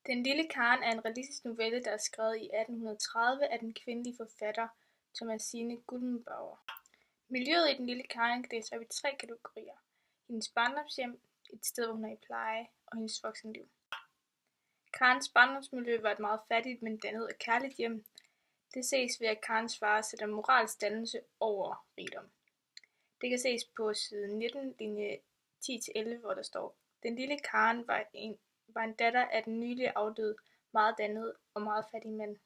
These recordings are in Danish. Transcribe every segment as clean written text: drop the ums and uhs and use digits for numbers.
Den lille Karen er en realistisk novelle, der er skrevet i 1830 af den kvindelige forfatter Thomasine Guldenbauer. Miljøet i Den lille Karen kan deles op i 3 kategorier: hendes barndomshjem, et sted hvor hun er i pleje, og hendes voksenliv. Karens barndomsmiljø var et meget fattigt, men dannet og kærligt hjem. Det ses ved, at Karens far sætter moralsk dannelse over rigdom. Det kan ses på side 19, linje 10-11, hvor der står: Den lille Karen var en datter af den nylig afdøde, meget dannede og meget fattige mand.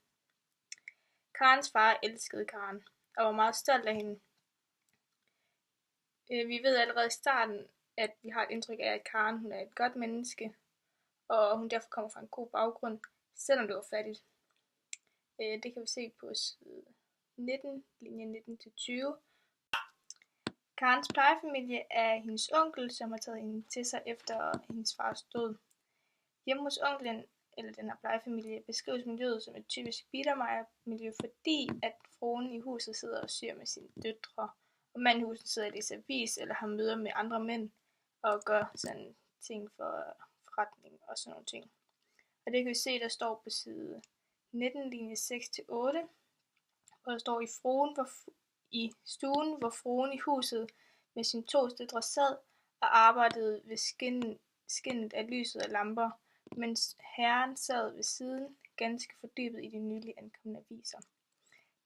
Karens far elskede Karen og var meget stolt af hende. Vi ved allerede i starten, at vi har et indtryk af, at Karen hun er et godt menneske, og hun derfor kommer fra en god baggrund, selvom det var fattigt. Det kan vi se på side 19, linje 19-20. Karens plejefamilie er hendes onkel, som har taget hende til sig efter hendes fars død. Hjemme hos onklen, eller den her plejefamilie, beskrives miljøet som et typisk biedermejermiljø, fordi at fruen i huset sidder og syr med sine døtre, og manden i huset sidder og læser avis eller har møder med andre mænd og gør sådan ting for forretning og sådan nogle ting. Og det kan vi se, der står på side 19, linje 6-8, hvor der står: i stuen, hvor fruen i huset med sine 2 døtre sad og arbejdede ved skinnet af lyset af lamper, mens herren sad ved siden, ganske fordybet i de nylig ankomne aviser.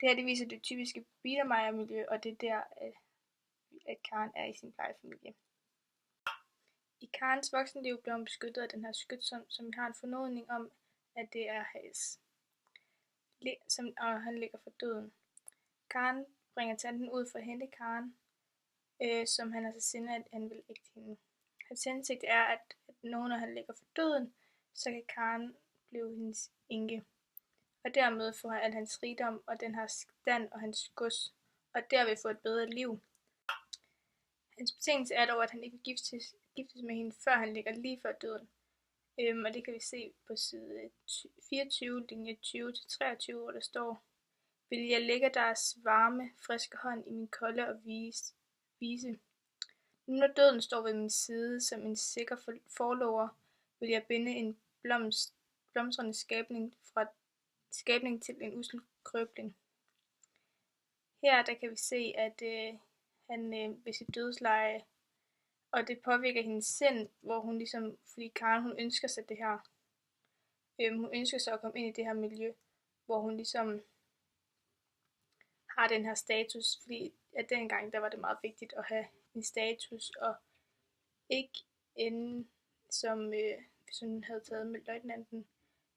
Det her det viser det typiske biedermejermiljø, og det er der, at Karen er i sin plejefamilie. I Karens voksenliv blev hun beskyttet af den her skytsum, som vi har en fornodning om, at det er Has, og han ligger for døden. Karen bringer tanten ud for at hente Karen, som han har til sinde, at han vil ægte hende. Hans hensigt er, at når han ligger for døden, så kan Karen blive hendes enke, og dermed få al hans rigdom og den her stand og hans gods, og derved få et bedre liv. Hans betingelse er dog, at han ikke vil giftes med hende, før han ligger lige før døden. Og det kan vi se på side 24, linje 20-23, hvor der står: Vil jeg lægge deres varme, friske hånd i min kolde og vise. Nu når døden står ved min side som en sikker forlover, vil jeg binde en blomstrende skabning til en usel krøbling. Her der kan vi se, at han ved sit dødsleje, og det påvirker hendes sind, hvor hun ligesom, fordi Karen hun ønsker sig det her. Hun ønsker sig at komme ind i det her miljø, hvor hun ligesom har den her status, fordi at dengang der var det meget vigtigt at have en status, og ikke ende som, hvis hun havde taget med løjtnanten,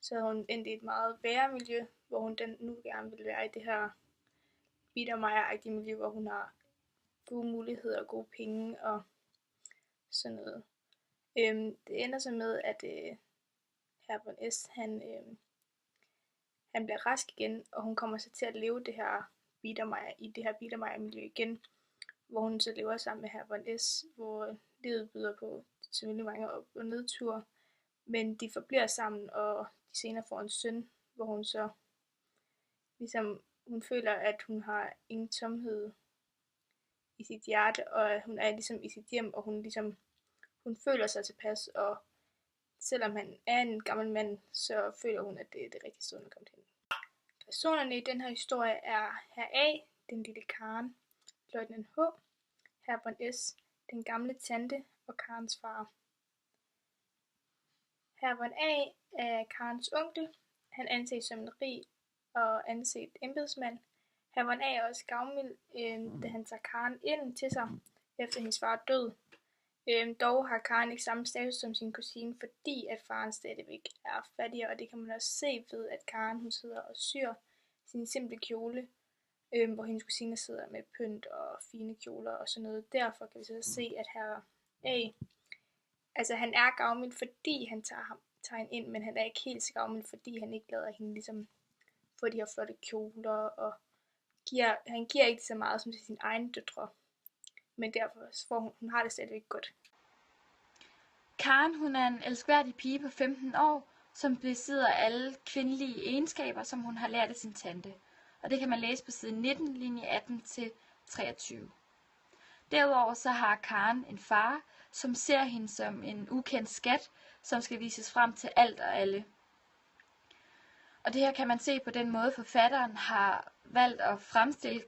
så havde hun endt i et meget værre miljø, hvor hun nu gerne ville være i det her biedermejeragtige miljø, hvor hun har gode muligheder og gode penge og sådan noget. Det ender så med, at Herr S. han bliver rask igen, og hun kommer så til at leve det her biedermejermiljø igen, hvor hun så lever sammen med Herr S., hvor livet byder på selvfølgelig mange op- og nedture, men de forbliver sammen, og de senere får en søn, hvor hun så ligesom, hun føler, at hun har ingen tomhed i sit hjerte, og hun er ligesom i sit hjem, og hun føler sig tilpas, og selvom han er en gammel mand, så føler hun, at det er det rigtige sted, hun er kommet hen. Personerne i den her historie er Herr A, den lille Karen, løjtnant H, Herr S, den gamle tante og Karens far. Herr A er Karens onkel. Han anses som en rig og anset embedsmand. Herr A er også gavmild, da han tager Karen ind til sig efter hendes far død. Dog har Karen ikke samme status som sin kusine, fordi at faren stadigvæk er fattigere, og det kan man også se ved, at Karen hun sidder og syr sin simple kjole, hvor hendes kusine sidder med pynt og fine kjoler og sådan noget. Derfor kan vi så se, at Herr A, altså han er gavmild, fordi han tager hende ind, men han er ikke helt så gavmild, fordi han ikke lader hende ligesom få de her flotte kjoler, og han giver ikke så meget som til sine egne døtre. Men derfor får hun har det stadigvæk godt. Karen hun er en elskværdig pige på 15 år, som besidder alle kvindelige egenskaber, som hun har lært af sin tante. Og det kan man læse på side 19, linje 18-23. Derudover så har Karen en far, som ser hende som en ukendt skat, som skal vises frem til alt og alle. Og det her kan man se på den måde, forfatteren har valgt at fremstille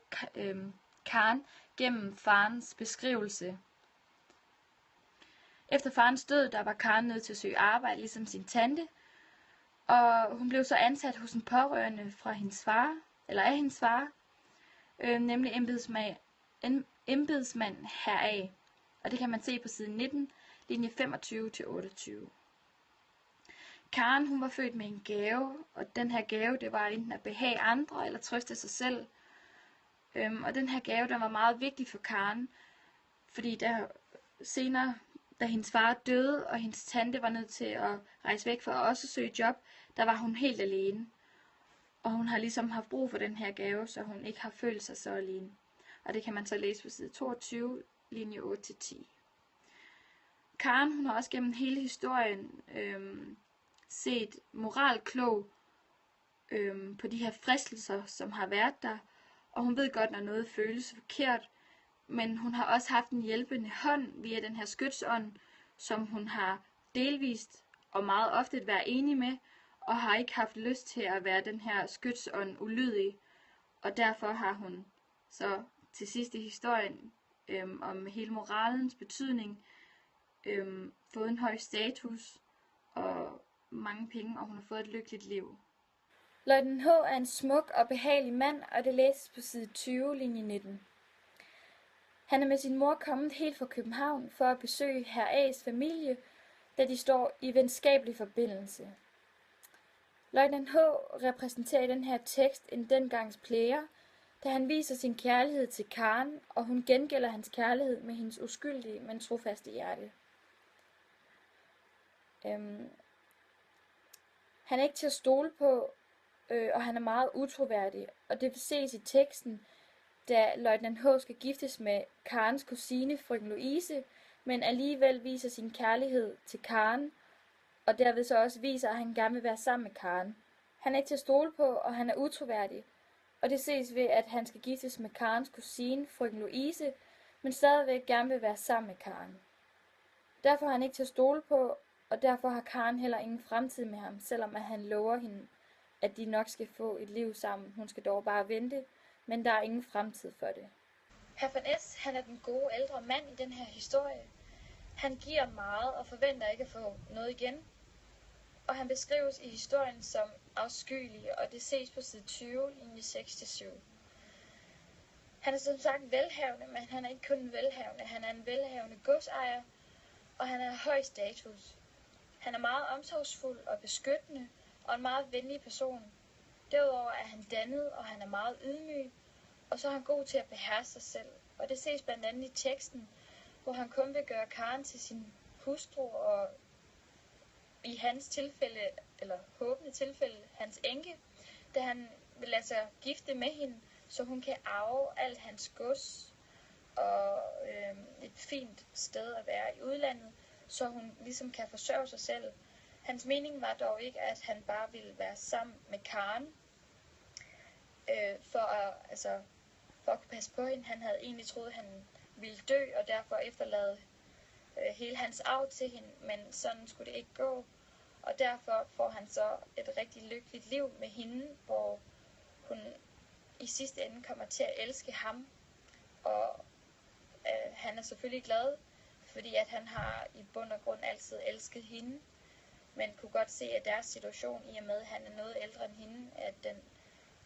Karen gennem farens beskrivelse. Efter farens død, der var Karen nødt til at søge arbejde, ligesom sin tante, og hun blev så ansat hos en pårørende fra hendes far, eller af hendes far, nemlig embedsmand heraf. Og det kan man se på side 19, linje 25-28. Karen, hun var født med en gave, og den her gave, det var enten at behage andre eller trøste sig selv. Og den her gave, den var meget vigtig for Karen, fordi senere, da hendes far døde, og hendes tante var nødt til at rejse væk for at også søge job, der var hun helt alene. Og hun har ligesom haft brug for den her gave, så hun ikke har følt sig så alene. Og det kan man så læse på side 22, linje 8-10. Karen, hun har også gennem hele historien set moralklog på de her fristelser, som har været der. Og hun ved godt, når noget føles forkert, men hun har også haft en hjælpende hånd via den her skytsånd, som hun har delvist og meget ofte været enig med, og har ikke haft lyst til at være den her skytsånd ulydig. Og derfor har hun så til sidst i historien om hele moralens betydning fået en høj status og mange penge, og hun har fået et lykkeligt liv. Løjtnant H. er en smuk og behagelig mand, og det læses på side 20, linje 19. Han er med sin mor kommet helt fra København for at besøge herr A's familie, da de står i venskabelig forbindelse. Løjtnant H. repræsenterer i den her tekst en dengangs player, da han viser sin kærlighed til Karen, og hun gengælder hans kærlighed med hendes uskyldige, men trofaste hjerte. Han er ikke til at stole på, og han er meget utroværdig, og det ses i teksten, da løjtnant H. skal giftes med Karens kusine, frøken Louise, men alligevel viser sin kærlighed til Karen, og derved så også viser, at han gerne vil være sammen med Karen. Han er ikke til at stole på, og han er utroværdig, og det ses ved, at han skal giftes med Karens kusine, frøken Louise, men stadigvæk gerne vil være sammen med Karen. Derfor er han ikke til at stole på, og derfor har Karen heller ingen fremtid med ham, selvom at han lover hende, at de nok skal få et liv sammen. Hun skal dog bare vente, men der er ingen fremtid for det. Herr von S., han er den gode ældre mand i den her historie. Han giver meget og forventer ikke at få noget igen. Og han beskrives i historien som afskyelig, og det ses på side 20, linje 6-7. Han er som sagt velhavende, men han er ikke kun velhavende. Han er en velhavende godsejer, og han er høj status. Han er meget omsorgsfuld og beskyttende, og en meget venlig person. Derudover er han dannet, og han er meget ydmyg, og så er han god til at beherske sig selv. Og det ses blandt andet i teksten, hvor han kun vil gøre Karen til sin hustru, og i hans tilfælde, eller håbende tilfælde, hans enke, da han vil lade sig gifte med hende, så hun kan arve alt hans gods og et fint sted at være i udlandet, så hun ligesom kan forsørge sig selv. Hans mening var dog ikke, at han bare ville være sammen med Karen, for at kunne passe på hende. Han havde egentlig troet, at han ville dø, og derfor efterlade hele hans arv til hende, men sådan skulle det ikke gå. Og derfor får han så et rigtig lykkeligt liv med hende, hvor hun i sidste ende kommer til at elske ham. Og han er selvfølgelig glad, fordi at han har i bund og grund altid elsket hende, men kunne godt se, at deres situation, i og med at han er noget ældre end hende, at den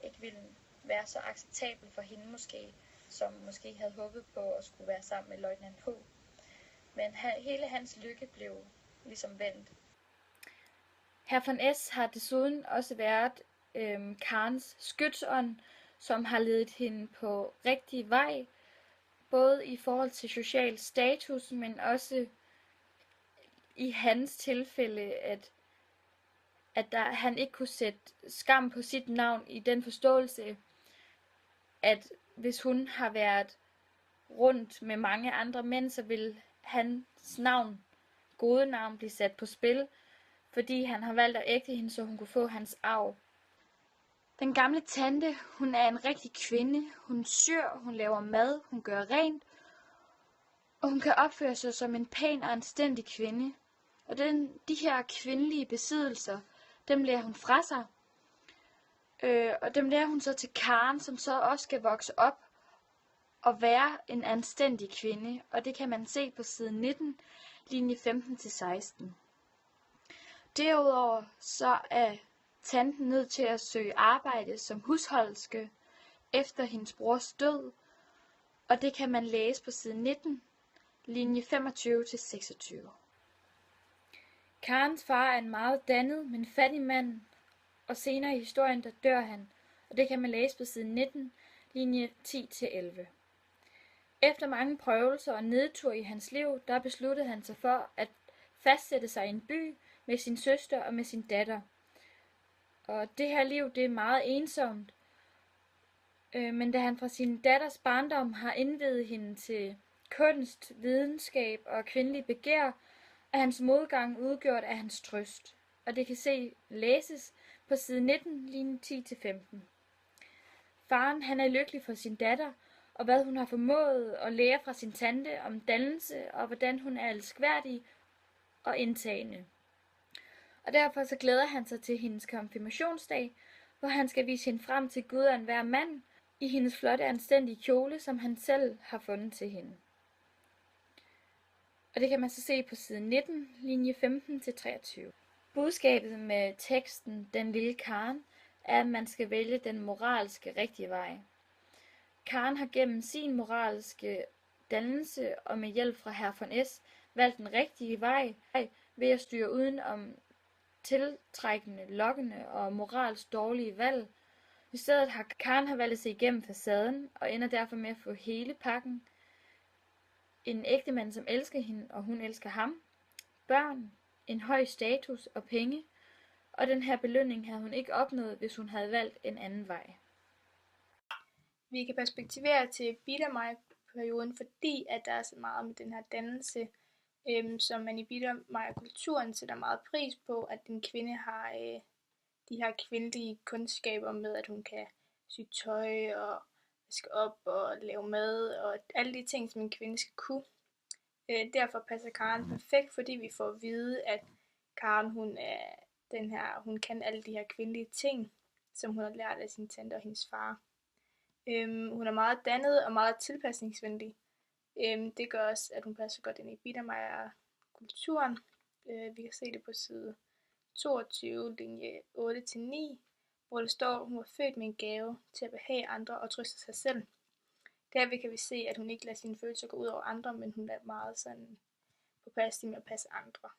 ikke ville være så acceptabel for hende måske, som måske havde håbet på at skulle være sammen med løjtnant H. Men hele hans lykke blev ligesom vendt. Herr von S. har desuden også været Karens skytsånd, som har ledet hende på rigtig vej, både i forhold til social status, men også i hans tilfælde, at han ikke kunne sætte skam på sit navn i den forståelse, at hvis hun har været rundt med mange andre mænd, så vil hans gode navn blive sat på spil, fordi han har valgt at ægte hende, så hun kunne få hans arv. Den gamle tante, hun er en rigtig kvinde. Hun syr, hun laver mad, hun gør rent, og hun kan opføre sig som en pæn og anstændig kvinde. Og de her kvindelige besiddelser, dem lærer hun fra sig. Og dem lærer hun så til Karen, som så også skal vokse op og være en anstændig kvinde. Og det kan man se på side 19, linje 15-16. Derudover så er tanten nødt til at søge arbejde som husholderske efter hendes brors død. Og det kan man læse på side 19, linje 25-26. Karens far er en meget dannet, men fattig mand, og senere i historien, der dør han, og det kan man læse på side 19, linje 10-11. Efter mange prøvelser og nedtur i hans liv, der besluttede han sig for at fastsætte sig i en by med sin søster og med sin datter. Og det her liv, det er meget ensomt, men da han fra sin datters barndom har indviet hende til kunst, videnskab og kvindelig begær, er hans modgang udgjort af hans trøst. Og det kan læses på side 19, linje 10-15. Faren, han er lykkelig for sin datter, og hvad hun har formået at lære fra sin tante om dannelse, og hvordan hun er elskværdig og indtagende. Og derfor så glæder han sig til hendes konfirmationsdag, hvor han skal vise hende frem til Gud og enhver mand, i hendes flotte anstændige kjole, som han selv har fundet til hende. Og det kan man så se på side 19, linje 15-23. Budskabet med teksten Den lille Karen er, at man skal vælge den moralske rigtige vej. Karen har gennem sin moralske dannelse og med hjælp fra herr von S. valgt den rigtige vej ved at styre uden om tiltrækkende, lokkende og moralsk dårlige valg. I stedet har Karen valgt sig igennem facaden og ender derfor med at få hele pakken. En ægtemand, som elsker hende, og hun elsker ham. Børn, en høj status og penge. Og den her belønning havde hun ikke opnået, hvis hun havde valgt en anden vej. Vi kan perspektivere til Biedermeier-perioden, fordi at der er så meget med den her dannelse, som man i Biedermeier-kulturen sætter meget pris på, at en kvinde har de her kvindelige kundskaber med, at hun kan sy tøj og vaske op og lave mad og alle de ting, som en kvinde skal kunne. Derfor passer Karen perfekt, fordi vi får at vide, at Karen hun kan alle de her kvindelige ting, som hun har lært af sin tante og hendes far. Hun er meget dannet og meget tilpasningsvenlig. Det gør også, at hun passer godt ind i Biedermeier-kulturen. Vi kan se det på side 22, linje 8-9, hvor det står, at hun var født med en gave til at behage andre og trøste sig selv. Derved kan vi se, at hun ikke lader sine følelser gå ud over andre, men hun er meget sådan påpasselig med at passe andre.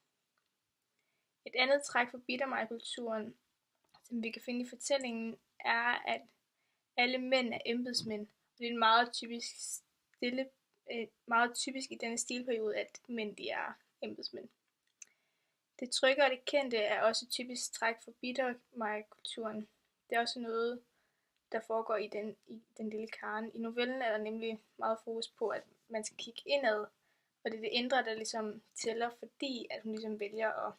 Et andet træk for Biedermeier-kulturen, som vi kan finde i fortællingen, er, at alle mænd er embedsmænd. Det er meget typisk i denne stilperiode, at mænd de er embedsmænd. Det trygge og det kendte er også et typisk træk for Biedermeier-kulturen. Det er også noget, der foregår i den lille Karen. I novellen er der nemlig meget fokus på, at man skal kigge indad, og det er det indre, der ligesom tæller, fordi at hun ligesom vælger at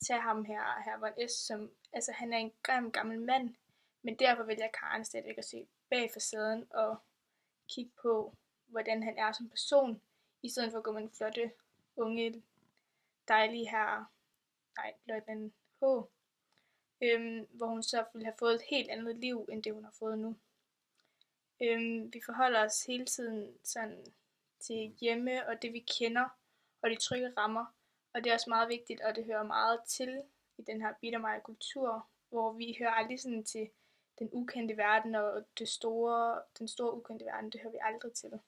tage ham her von S, som, altså han er en gammel mand, men derfor vælger Karen stadigvæk at se bag facaden og kigge på, hvordan han er som person, i stedet for at gå med en flotte, unge, dejlige løjtnant H, hvor hun så ville have fået et helt andet liv, end det hun har fået nu. Vi forholder os hele tiden sådan til hjemme og det vi kender, og de trygge rammer, og det er også meget vigtigt, og det hører meget til i den her Biedermeier-kultur, hvor vi hører aldrig sådan til den ukendte verden, og den store ukendte verden, det hører vi aldrig til.